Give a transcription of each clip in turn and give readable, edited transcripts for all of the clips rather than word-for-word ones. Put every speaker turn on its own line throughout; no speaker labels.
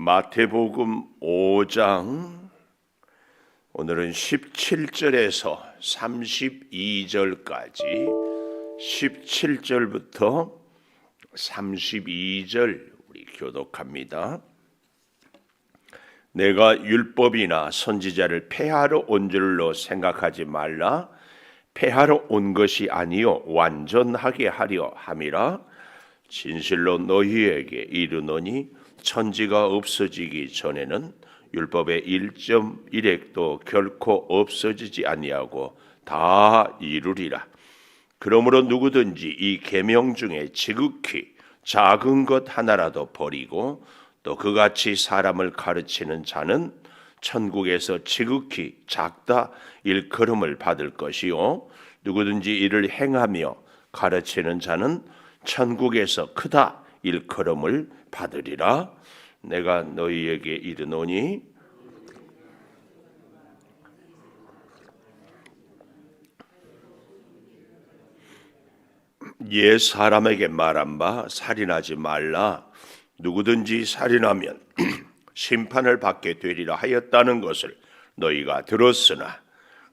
마태복음 5장 오늘은 17절에서 32절까지 17절부터 32절 우리 교독합니다. 내가 율법이나 선지자를 폐하러 온 줄로 생각하지 말라. 폐하러 온 것이 아니요 완전하게 하려 함이라. 진실로 너희에게 이르노니 천지가 없어지기 전에는 율법의 1.1획도 결코 없어지지 아니하고 다 이루리라. 그러므로 누구든지 이 계명 중에 지극히 작은 것 하나라도 버리고 또 그같이 사람을 가르치는 자는 천국에서 지극히 작다 일컬음을 받을 것이요 누구든지 이를 행하며 가르치는 자는 천국에서 크다 일컬음을 받으리라. 내가 너희에게 이르노니 옛 사람에게 말한 바 살인하지 말라. 누구든지 살인하면 심판을 받게 되리라 하였다는 것을 너희가 들었으나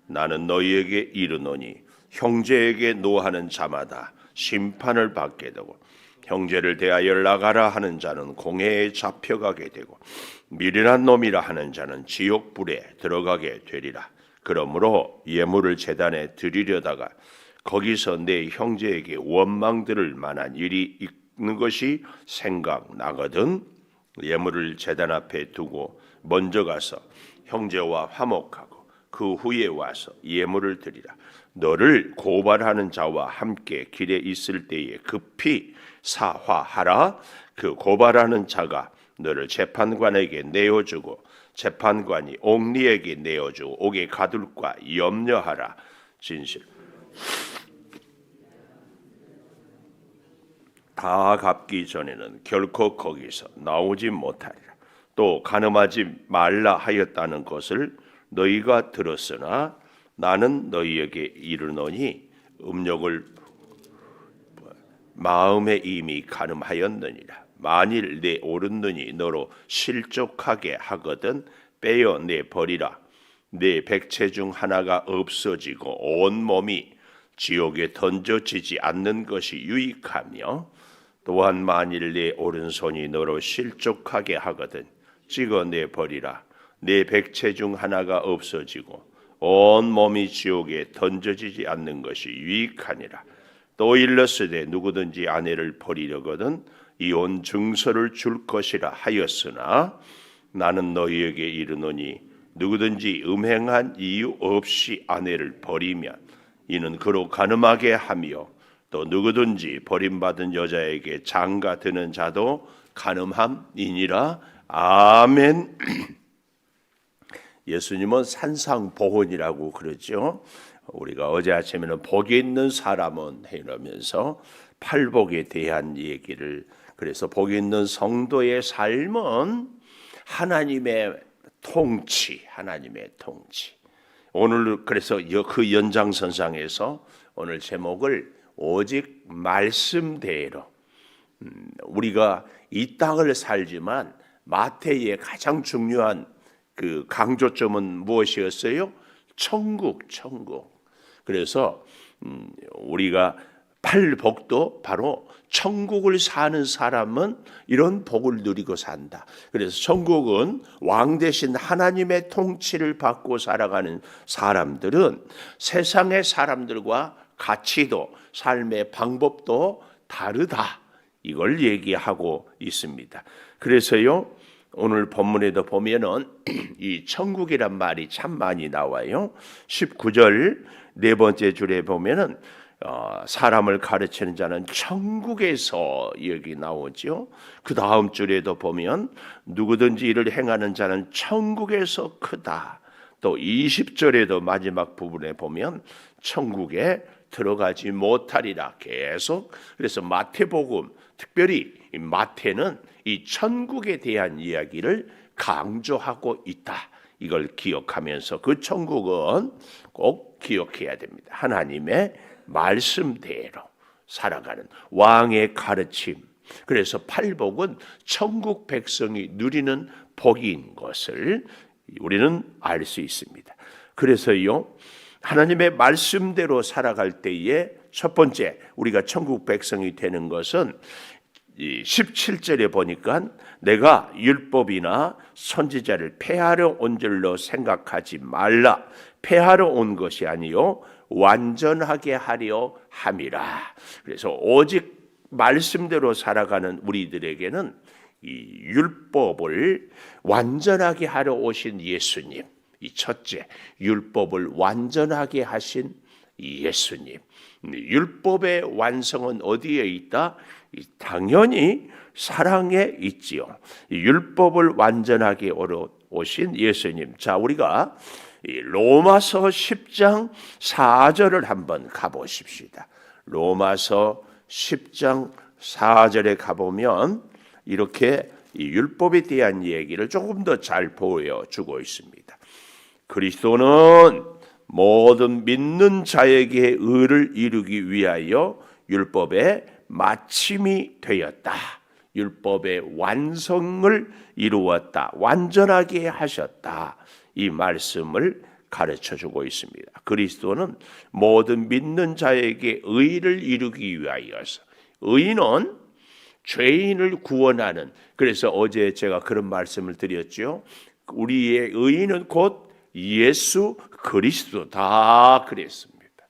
나는 너희에게 이르노니 형제에게 노하는 자마다 심판을 받게 되고 형제를 대하여 나가라 하는 자는 공회에 잡혀가게 되고 미련한 놈이라 하는 자는 지옥불에 들어가게 되리라. 그러므로 예물을 제단에 드리려다가 거기서 내 형제에게 원망 들을 만한 일이 있는 것이 생각나거든 예물을 제단 앞에 두고 먼저 가서 형제와 화목하고 그 후에 와서 예물을 드리라. 너를 고발하는 자와 함께 길에 있을 때에 급히 사화하라. 그 고발하는 자가 너를 재판관에게 내어주고 재판관이 옥리에게 내어주고 옥에 가둘까 염려하라. 진실 다 갚기 전에는 결코 거기서 나오지 못하리라. 또 간음하지 말라 하였다는 것을 너희가 들었으나 나는 너희에게 이르노니 음욕을 마음에 이미 간음하였느니라. 만일 내 오른눈이 너로 실족하게 하거든 빼어내 버리라. 내 백체 중 하나가 없어지고 온 몸이 지옥에 던져지지 않는 것이 유익하며 또한 만일 내 오른손이 너로 실족하게 하거든 찍어내 버리라. 내 백체 중 하나가 없어지고 온 몸이 지옥에 던져지지 않는 것이 유익하니라. 또 일렀으되 누구든지 아내를 버리려거든 이혼 증서를 줄 것이라 하였으나 나는 너희에게 이르노니 누구든지 음행한 이유 없이 아내를 버리면 이는 그로 간음하게 하며 또 누구든지 버림받은 여자에게 장가 드는 자도 간음함이니라. 아멘. 예수님은 산상보훈이라고 그러죠. 우리가 어제 아침에는 복이 있는 사람은 이러면서 팔복에 대한 얘기를 그래서 복이 있는 성도의 삶은 하나님의 통치, 하나님의 통치. 오늘 그래서 그 연장선상에서 오늘 제목을 오직 말씀대로 우리가 이 땅을 살지만 마태의 가장 중요한 그 강조점은 무엇이었어요? 천국. 그래서 우리가 팔복도 바로 천국을 사는 사람은 이런 복을 누리고 산다. 그래서 천국은 왕 대신 하나님의 통치를 받고 살아가는 사람들은 세상의 사람들과 가치도 삶의 방법도 다르다. 이걸 얘기하고 있습니다. 그래서요. 오늘 본문에도 보면은 이 천국이란 말이 참 많이 나와요. 19절 네 번째 줄에 보면은 사람을 가르치는 자는 천국에서 여기 나오죠. 그 다음 줄에도 보면 누구든지 이를 행하는 자는 천국에서 크다. 또 20절에도 마지막 부분에 보면 천국에 들어가지 못하리라. 계속 그래서 마태복음 특별히 이 마태는 이 천국에 대한 이야기를 강조하고 있다. 이걸 기억하면서 그 천국은 꼭 기억해야 됩니다. 하나님의 말씀대로 살아가는 왕의 가르침, 그래서 팔복은 천국 백성이 누리는 복인 것을 우리는 알 수 있습니다. 그래서요, 하나님의 말씀대로 살아갈 때에 첫 번째 우리가 천국 백성이 되는 것은 17절에 보니까 내가 율법이나 선지자를 폐하러 온 줄로 생각하지 말라. 폐하러 온 것이 아니요 완전하게 하려 함이라. 그래서 오직 말씀대로 살아가는 우리들에게는 이 율법을 완전하게 하러 오신 예수님, 이 첫째 율법을 완전하게 하신 예수님. 율법의 완성은 어디에 있다? 당연히 사랑에 있지요. 율법을 완전하게 오신 예수님. 자, 우리가 로마서 10장 4절을 한번 가보십시다. 로마서 10장 4절에 가보면 이렇게 이 율법에 대한 얘기를 조금 더 잘 보여주고 있습니다. 그리스도는 모든 믿는 자에게 의를 이루기 위하여 율법의 마침이 되었다. 율법의 완성을 이루었다. 완전하게 하셨다. 이 말씀을 가르쳐주고 있습니다. 그리스도는 모든 믿는 자에게 의를 이루기 위하여서, 의는 죄인을 구원하는, 그래서 어제 제가 그런 말씀을 드렸죠. 우리의 의는 곧 예수 그리스도다 그랬습니다.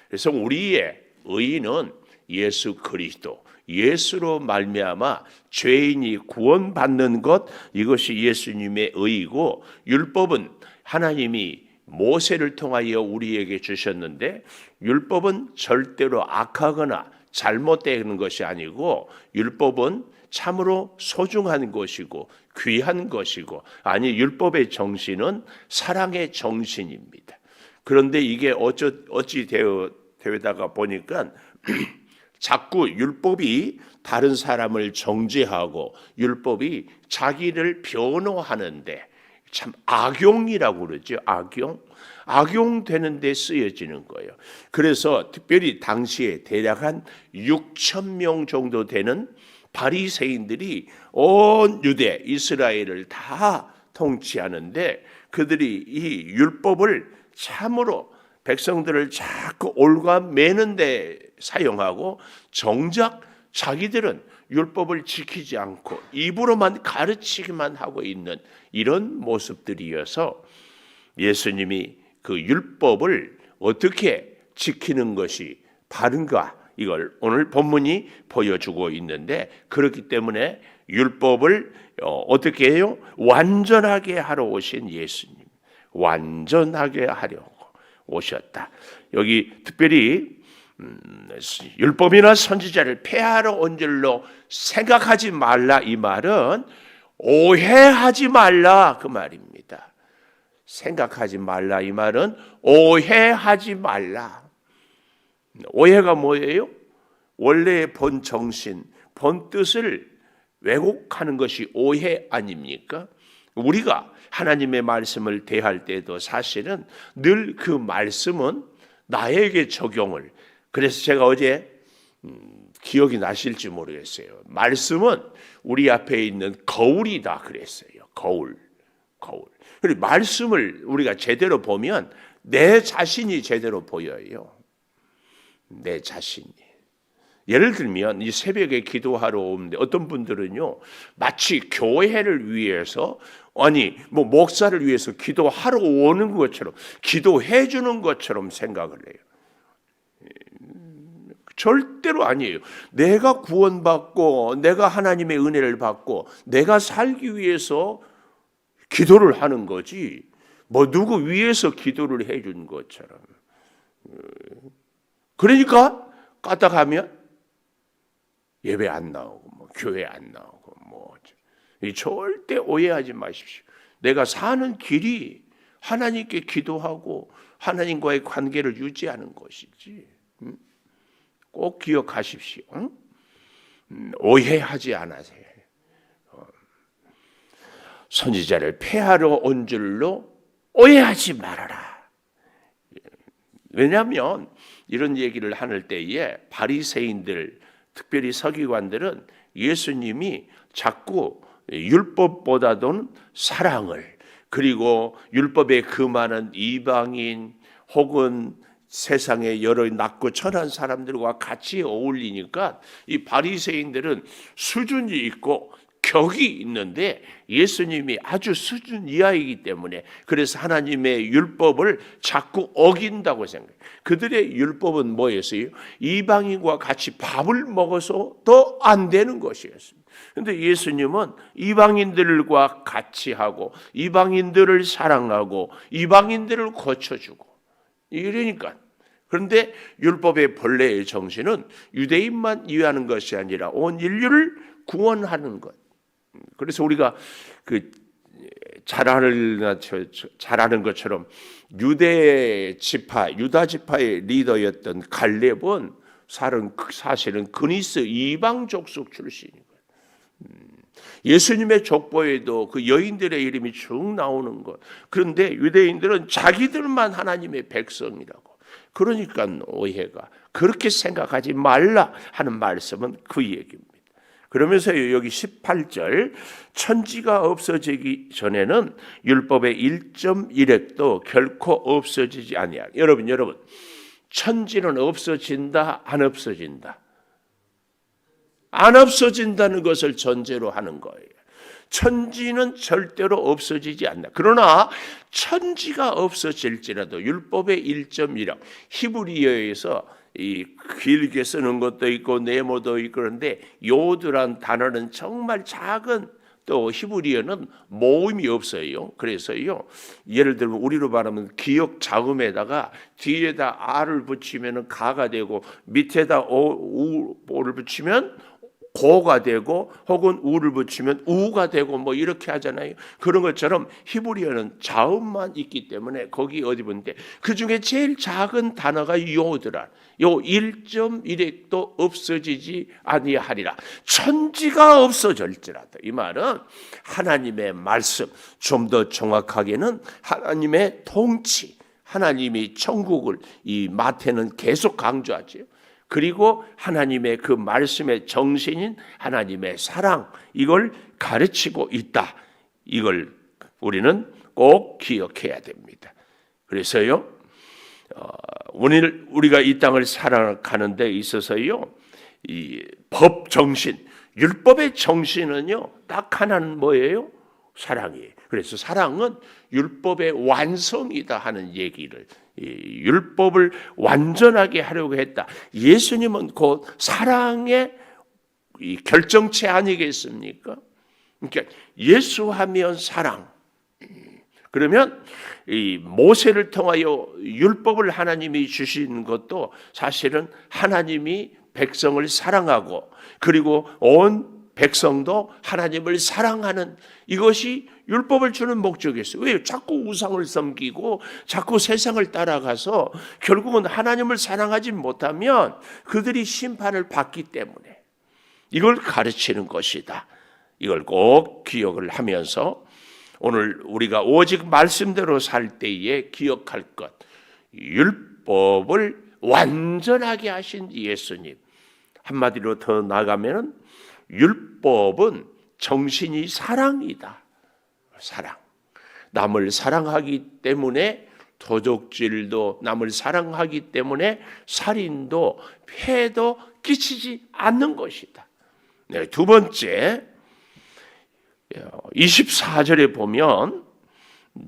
그래서 우리의 의는 예수 그리스도, 예수로 말미암아 죄인이 구원받는 것, 이것이 예수님의 의이고, 율법은 하나님이 모세를 통하여 우리에게 주셨는데, 율법은 절대로 악하거나 잘못되는 것이 아니고, 율법은 참으로 소중한 것이고 귀한 것이고, 아니 율법의 정신은 사랑의 정신입니다. 그런데 이게 어찌 되다가 보니까 자꾸 율법이 다른 사람을 정죄하고 율법이 자기를 변호하는데, 참 악용이라고 그러죠. 악용되는 데 쓰여지는 거예요. 그래서 특별히 당시에 대략 한 6천 명 정도 되는 바리새인들이 온 유대 이스라엘을 다 통치하는데, 그들이 이 율법을 참으로 백성들을 자꾸 올가매는 데 사용하고, 정작 자기들은 율법을 지키지 않고 입으로만 가르치기만 하고 있는 이런 모습들이어서, 예수님이 그 율법을 어떻게 지키는 것이 바른가, 이걸 오늘 본문이 보여주고 있는데, 그렇기 때문에 율법을 어떻게 해요? 완전하게 하러 오신 예수님, 완전하게 하려고 오셨다. 여기 특별히 율법이나 선지자를 폐하러 온 줄로 생각하지 말라, 이 말은 오해하지 말라 그 말입니다. 생각하지 말라, 이 말은 오해하지 말라. 오해가 뭐예요? 원래의 본 정신, 본 뜻을 왜곡하는 것이 오해 아닙니까? 우리가 하나님의 말씀을 대할 때도 사실은 늘 그 말씀은 나에게 적용을, 그래서 제가 어제 기억이 나실지 모르겠어요. 말씀은 우리 앞에 있는 거울이다 그랬어요. 거울. 그리고 말씀을 우리가 제대로 보면 내 자신이 제대로 보여요. 내 자신이. 예를 들면 이 새벽에 기도하러 오는데 어떤 분들은요, 마치 교회를 위해서, 아니 뭐 목사를 위해서 기도하러 오는 것처럼, 기도해 주는 것처럼 생각을 해요. 절대로 아니에요. 내가 구원받고 내가 하나님의 은혜를 받고 내가 살기 위해서 기도를 하는 거지, 뭐 누구 위해서 기도를 해준 것처럼. 그러니까 까딱하면 예배 안 나오고 뭐 교회 안 나오고 뭐, 절대 오해하지 마십시오. 내가 사는 길이 하나님께 기도하고 하나님과의 관계를 유지하는 것이지. 꼭 기억하십시오. 오해하지 않으세요. 선지자를 폐하러 온 줄로 오해하지 말아라. 왜냐하면 이런 얘기를 하는 때에 바리새인들, 특별히 서기관들은 예수님이 자꾸 율법보다도 사랑을, 그리고 율법에 금하는 이방인 혹은 세상의 여러 낮고 천한 사람들과 같이 어울리니까 이 바리새인들은 수준이 있고 격이 있는데 예수님이 아주 수준 이하이기 때문에, 그래서 하나님의 율법을 자꾸 어긴다고 생각해요. 그들의 율법은 뭐였어요? 이방인과 같이 밥을 먹어서도 안 되는 것이었습니다. 그런데 예수님은 이방인들과 같이 하고 이방인들을 사랑하고 이방인들을 고쳐주고 이러니까. 그런데 율법의 본래의 정신은 유대인만 위하는 것이 아니라 온 인류를 구원하는 것. 그래서 우리가 잘 아는 것처럼 유다 지파의 리더였던 갈렙은 사실은 그니스 이방 족속 출신인 거예요. 예수님의 족보에도 그 여인들의 이름이 쭉 나오는 것. 그런데 유대인들은 자기들만 하나님의 백성이라고. 그러니까 오해가, 그렇게 생각하지 말라 하는 말씀은 그 얘기입니다. 그러면서 여기 18절, 천지가 없어지기 전에는 율법의 1.1획도 결코 없어지지 아니하라. 여러분, 천지는 없어진다, 안 없어진다? 안 없어진다는 것을 전제로 하는 거예요. 천지는 절대로 없어지지 않는다. 그러나 천지가 없어질지라도 율법의 1.1획, 히브리어에서 이 길게 쓰는 것도 있고 네모도 있고, 그런데 요드란 단어는 정말 작은, 또 히브리어는 모음이 없어요. 그래서요, 예를 들면 우리로 말하면 기역 자음에다가 뒤에다 아를 붙이면 가가 되고 밑에다 오를 붙이면 고가 되고 혹은 우를 붙이면 우가 되고 뭐 이렇게 하잖아요. 그런 것처럼 히브리어는 자음만 있기 때문에 거기 어디 보는데 그 중에 제일 작은 단어가 요드라. 요 1.1획도 없어지지 아니하리라. 천지가 없어질지라도. 이 말은 하나님의 말씀, 좀 더 정확하게는 하나님의 통치, 하나님이 천국을 이 마태는 계속 강조하죠. 그리고 하나님의 그 말씀의 정신인 하나님의 사랑, 이걸 가르치고 있다. 이걸 우리는 꼭 기억해야 됩니다. 그래서요, 오늘 우리가 이 땅을 살아가는 데 있어서요, 이 법 정신, 율법의 정신은요, 딱 하나는 뭐예요? 사랑이에요. 그래서 사랑은 율법의 완성이다 하는 얘기를, 율법을 완전하게 하려고 했다. 예수님은 곧 사랑의 결정체 아니겠습니까? 그러니까 예수하면 사랑. 그러면 이 모세를 통하여 율법을 하나님이 주신 것도 사실은 하나님이 백성을 사랑하고 그리고 온 백성도 하나님을 사랑하는, 이것이 율법을 주는 목적이었어요. 왜? 자꾸 우상을 섬기고 자꾸 세상을 따라가서 결국은 하나님을 사랑하지 못하면 그들이 심판을 받기 때문에 이걸 가르치는 것이다. 이걸 꼭 기억을 하면서 오늘 우리가 오직 말씀대로 살 때에 기억할 것, 율법을 완전하게 하신 예수님. 한마디로 더 나가면은 율법은 정신이 사랑이다. 사랑. 남을 사랑하기 때문에 도적질도, 남을 사랑하기 때문에 살인도, 폐도 끼치지 않는 것이다. 네, 두 번째, 24절에 보면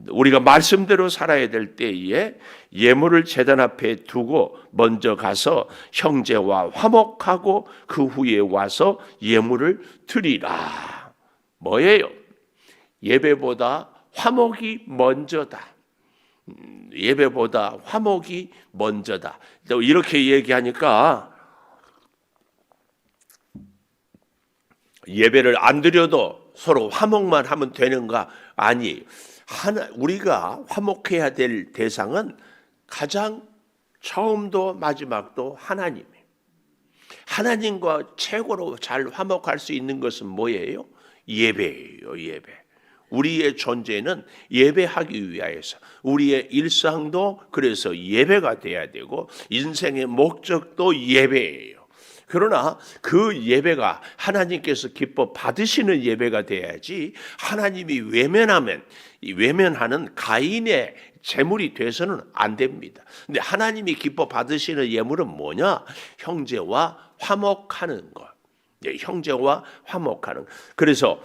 우리가 말씀대로 살아야 될 때에 예물을 제단 앞에 두고 먼저 가서 형제와 화목하고 그 후에 와서 예물을 드리라. 뭐예요? 예배보다 화목이 먼저다. 예배보다 화목이 먼저다. 또 이렇게 얘기하니까 예배를 안 드려도 서로 화목만 하면 되는가? 아니, 우리가 화목해야 될 대상은 가장 처음도 마지막도 하나님이에요. 하나님과 최고로 잘 화목할 수 있는 것은 뭐예요? 예배예요. 예배. 우리의 존재는 예배하기 위하여서, 우리의 일상도 그래서 예배가 돼야 되고 인생의 목적도 예배예요. 그러나 그 예배가 하나님께서 기뻐 받으시는 예배가 돼야지 하나님이 외면하는 가인의 제물이 돼서는 안 됩니다. 근데 하나님이 기뻐 받으시는 예물은 뭐냐? 형제와 화목하는 것. 형제와 화목하는. 그래서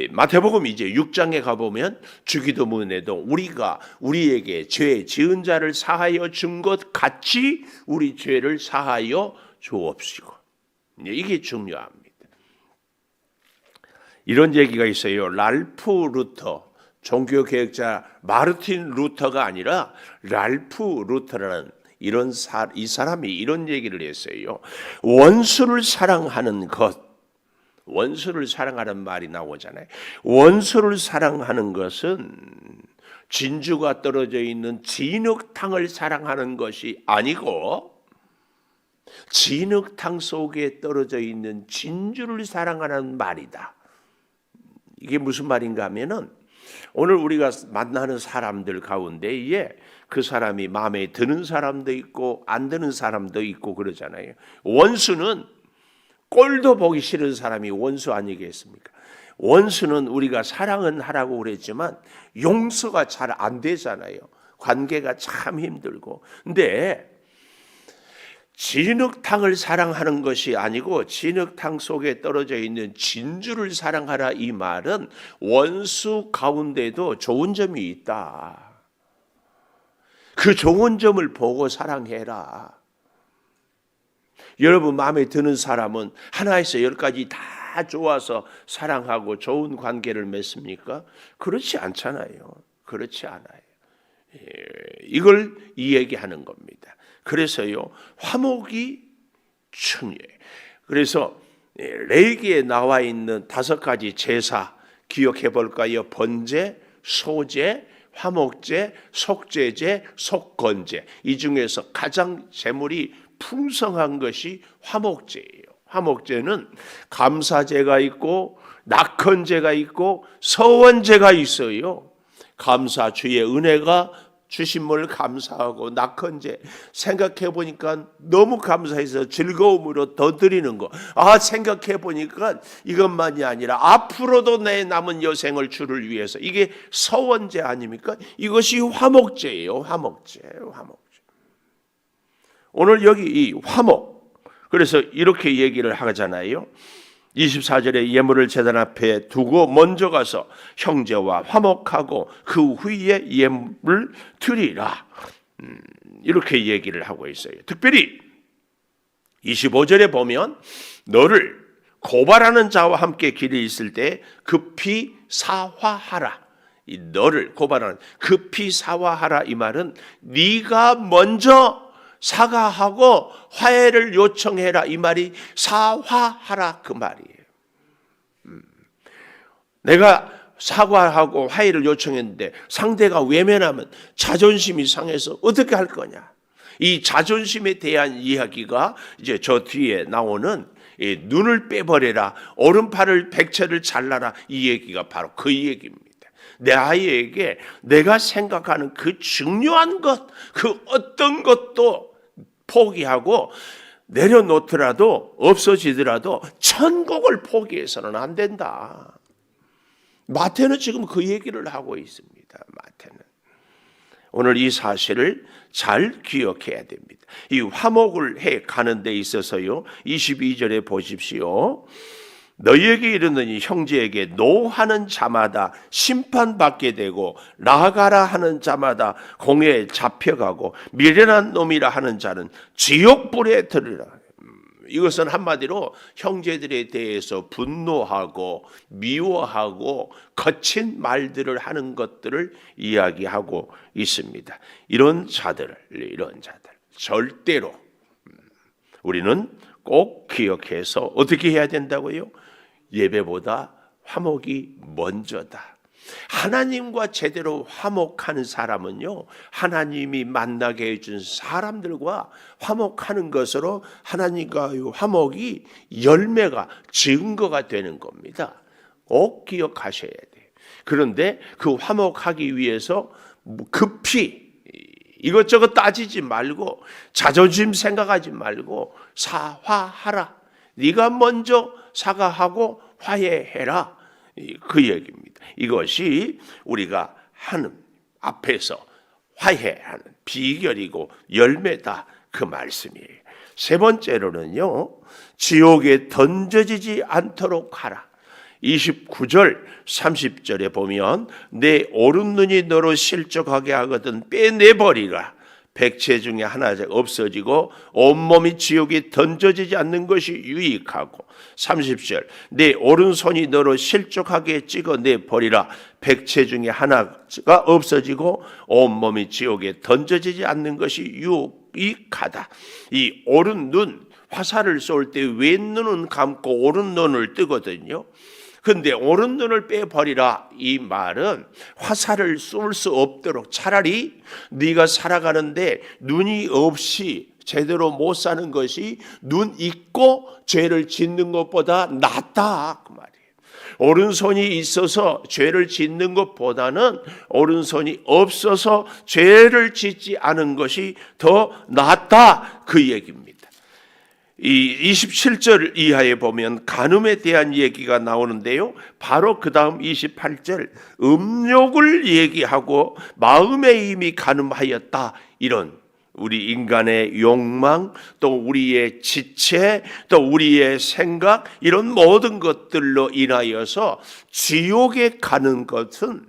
마태복음 이제 6장에 가보면 주기도문에도 우리가 우리에게 죄 지은 자를 사하여 준 것 같이 우리 죄를 사하여 주옵시고. 이게 중요합니다. 이런 얘기가 있어요. 랄프 루터, 종교개혁자 마르틴 루터가 아니라 랄프 루터라는 이 사람이 이런 얘기를 했어요. 원수를 사랑하는 것, 원수를 사랑하는 말이 나오잖아요. 원수를 사랑하는 것은 진주가 떨어져 있는 진흙탕을 사랑하는 것이 아니고 진흙탕 속에 떨어져 있는 진주를 사랑하는 말이다. 이게 무슨 말인가 하면은 오늘 우리가 만나는 사람들 가운데에 그 사람이 마음에 드는 사람도 있고 안 드는 사람도 있고 그러잖아요. 원수는 꼴도 보기 싫은 사람이 원수 아니겠습니까? 원수는 우리가 사랑은 하라고 그랬지만 용서가 잘 안 되잖아요. 관계가 참 힘들고. 근데 진흙탕을 사랑하는 것이 아니고 진흙탕 속에 떨어져 있는 진주를 사랑하라, 이 말은 원수 가운데도 좋은 점이 있다. 그 좋은 점을 보고 사랑해라. 여러분 마음에 드는 사람은 하나에서 10가지 다 좋아서 사랑하고 좋은 관계를 맺습니까? 그렇지 않잖아요. 그렇지 않아요. 이걸 이야기하는 겁니다. 그래서요, 화목이 중요해요. 그래서 레위기에 나와 있는 5가지 제사 기억해 볼까요? 번제, 소제, 화목제, 속죄제, 속건제. 이 중에서 가장 제물이 풍성한 것이 화목제예요. 화목제는 감사제가 있고 낙헌제가 있고 서원제가 있어요. 감사, 주의 은혜가 주신 걸 감사하고 낙헌제 생각해 보니까 너무 감사해서 즐거움으로 더 드리는 거. 생각해 보니까 이것만이 아니라 앞으로도 내 남은 여생을 주를 위해서, 이게 서원제 아닙니까? 이것이 화목제예요. 화목제. 오늘 여기 이 화목, 그래서 이렇게 얘기를 하잖아요. 24절에 예물을 제단 앞에 두고 먼저 가서 형제와 화목하고 그 후에 예물을 드리라. 이렇게 얘기를 하고 있어요. 특별히 25절에 보면 너를 고발하는 자와 함께 길에 있을 때 급히 사화하라. 이 너를 고발하는, 급히 사화하라, 이 말은 네가 먼저 사과하고 화해를 요청해라, 이 말이 사화하라 그 말이에요. 내가 사과하고 화해를 요청했는데 상대가 외면하면 자존심이 상해서 어떻게 할 거냐. 이 자존심에 대한 이야기가 이제 저 뒤에 나오는 눈을 빼버려라, 오른팔을 백채를 잘라라, 이 얘기가 바로 그 얘기입니다. 내 아이에게 내가 생각하는 그 중요한 것, 그 어떤 것도 포기하고 내려놓더라도, 없어지더라도 천국을 포기해서는 안 된다. 마태는 지금 그 얘기를 하고 있습니다. 마태는 오늘 이 사실을 잘 기억해야 됩니다. 이 화목을 해 가는 데 있어서요, 22절에 보십시오. 너희에게 이르노니 형제에게 노하는 자마다 심판받게 되고 나가라 하는 자마다 공회에 잡혀가고 미련한 놈이라 하는 자는 지옥불에 들으라. 이것은 한마디로 형제들에 대해서 분노하고 미워하고 거친 말들을 하는 것들을 이야기하고 있습니다. 이런 자들 절대로 우리는 꼭 기억해서 어떻게 해야 된다고요? 예배보다 화목이 먼저다. 하나님과 제대로 화목하는 사람은요, 하나님이 만나게 해준 사람들과 화목하는 것으로 하나님과 화목이 열매가, 증거가 되는 겁니다. 꼭 기억하셔야 돼요. 그런데 그 화목하기 위해서 급히 이것저것 따지지 말고 자존심 생각하지 말고 사화하라. 네가 먼저 사과하고 화해해라. 그 얘기입니다. 이것이 우리가 하나님 앞에서 화해하는 비결이고 열매다, 그 말씀이에요. 세 번째로는요, 지옥에 던져지지 않도록 하라. 29절 30절에 보면 내 오른 눈이 너로 실족하게 하거든 빼내버리라. 백체 중에 하나가 없어지고 온몸이 지옥에 던져지지 않는 것이 유익하고, 30절 내 오른손이 너로 실족하게 찍어내버리라. 백체 중에 하나가 없어지고 온몸이 지옥에 던져지지 않는 것이 유익하다. 이 오른 눈, 화살을 쏠 때 왼눈은 감고 오른 눈을 뜨거든요. 근데 오른 눈을 빼버리라, 이 말은 화살을 쏠 수 없도록 차라리 네가 살아가는데 눈이 없이 제대로 못 사는 것이 눈 있고 죄를 짓는 것보다 낫다, 그 말이에요. 오른손이 있어서 죄를 짓는 것보다는 오른손이 없어서 죄를 짓지 않은 것이 더 낫다, 그 얘기입니다. 이 27절 이하에 보면 간음에 대한 얘기가 나오는데요, 바로 그 다음 28절 음욕을 얘기하고 마음에 이미 간음하였다, 이런 우리 인간의 욕망, 또 우리의 지체, 또 우리의 생각, 이런 모든 것들로 인하여서 지옥에 가는 것은,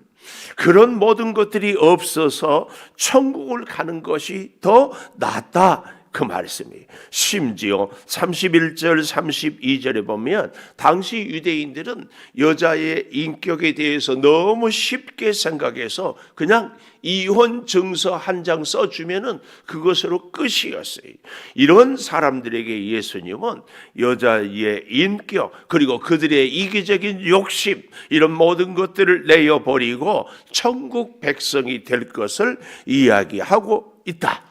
그런 모든 것들이 없어서 천국을 가는 것이 더 낫다, 그 말씀이에요. 심지어 31절 32절에 보면 당시 유대인들은 여자의 인격에 대해서 너무 쉽게 생각해서 그냥 이혼 증서 한 장 써주면은 그것으로 끝이었어요. 이런 사람들에게 예수님은 여자의 인격, 그리고 그들의 이기적인 욕심, 이런 모든 것들을 내어버리고 천국 백성이 될 것을 이야기하고 있다.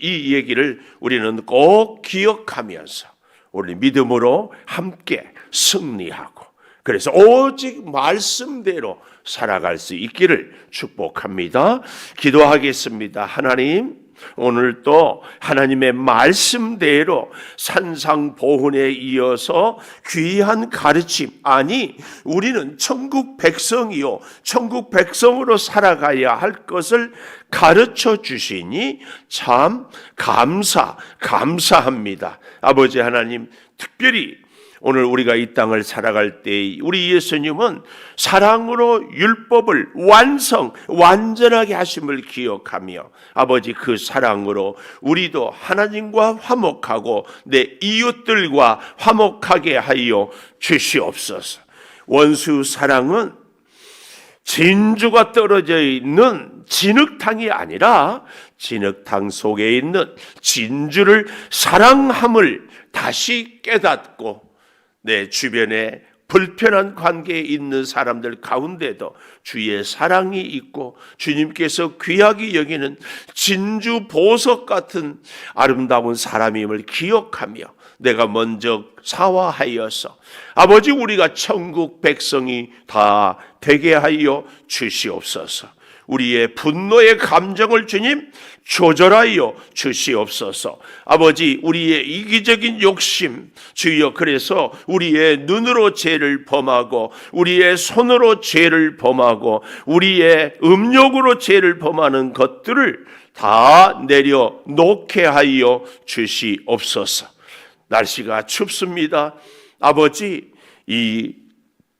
이 얘기를 우리는 꼭 기억하면서 우리 믿음으로 함께 승리하고, 그래서 오직 말씀대로 살아갈 수 있기를 축복합니다. 기도하겠습니다. 하나님, 오늘 또 하나님의 말씀대로 산상보훈에 이어서 귀한 가르침, 아니 우리는 천국 백성이요 천국 백성으로 살아가야 할 것을 가르쳐 주시니 참 감사합니다. 아버지 하나님, 특별히 오늘 우리가 이 땅을 살아갈 때 우리 예수님은 사랑으로 율법을 완전하게 하심을 기억하며, 아버지 그 사랑으로 우리도 하나님과 화목하고 내 이웃들과 화목하게 하여 주시옵소서. 원수 사랑은 진주가 떨어져 있는 진흙탕이 아니라 진흙탕 속에 있는 진주를 사랑함을 다시 깨닫고, 내 주변에 불편한 관계에 있는 사람들 가운데도 주의 사랑이 있고 주님께서 귀하게 여기는 진주 보석 같은 아름다운 사람임을 기억하며 내가 먼저 사화하여서 아버지 우리가 천국 백성이 다 되게 하여 주시옵소서. 우리의 분노의 감정을 주님 조절하여 주시옵소서. 아버지, 우리의 이기적인 욕심 주여, 그래서 우리의 눈으로 죄를 범하고 우리의 손으로 죄를 범하고 우리의 음욕으로 죄를 범하는 것들을 다 내려놓게 하여 주시옵소서. 날씨가 춥습니다. 아버지, 이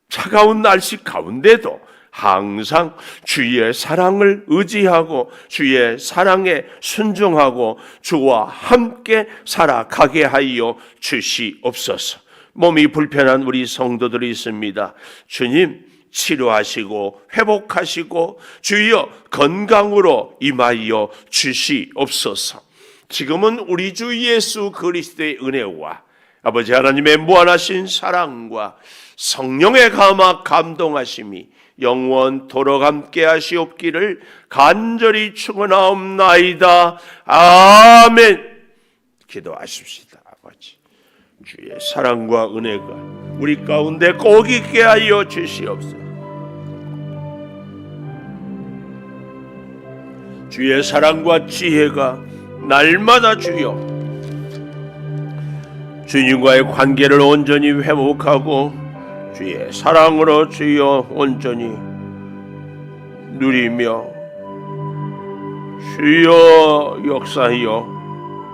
차가운 날씨 가운데도 항상 주의 사랑을 의지하고 주의 사랑에 순종하고 주와 함께 살아가게 하여 주시옵소서. 몸이 불편한 우리 성도들이 있습니다. 주님, 치료하시고 회복하시고 주여 건강으로 임하여 주시옵소서. 지금은 우리 주 예수 그리스도의 은혜와 아버지 하나님의 무한하신 사랑과 성령의 감화 감동하심이 영원토록 함께 하시옵기를 간절히 축원하옵나이다. 아멘. 기도하십시다. 아버지, 주의 사랑과 은혜가 우리 가운데 꼭 있게 하여 주시옵소서. 주의 사랑과 지혜가 날마다 주여 주님과의 관계를 온전히 회복하고 주의 사랑으로 주여 온전히 누리며 주여 역사하여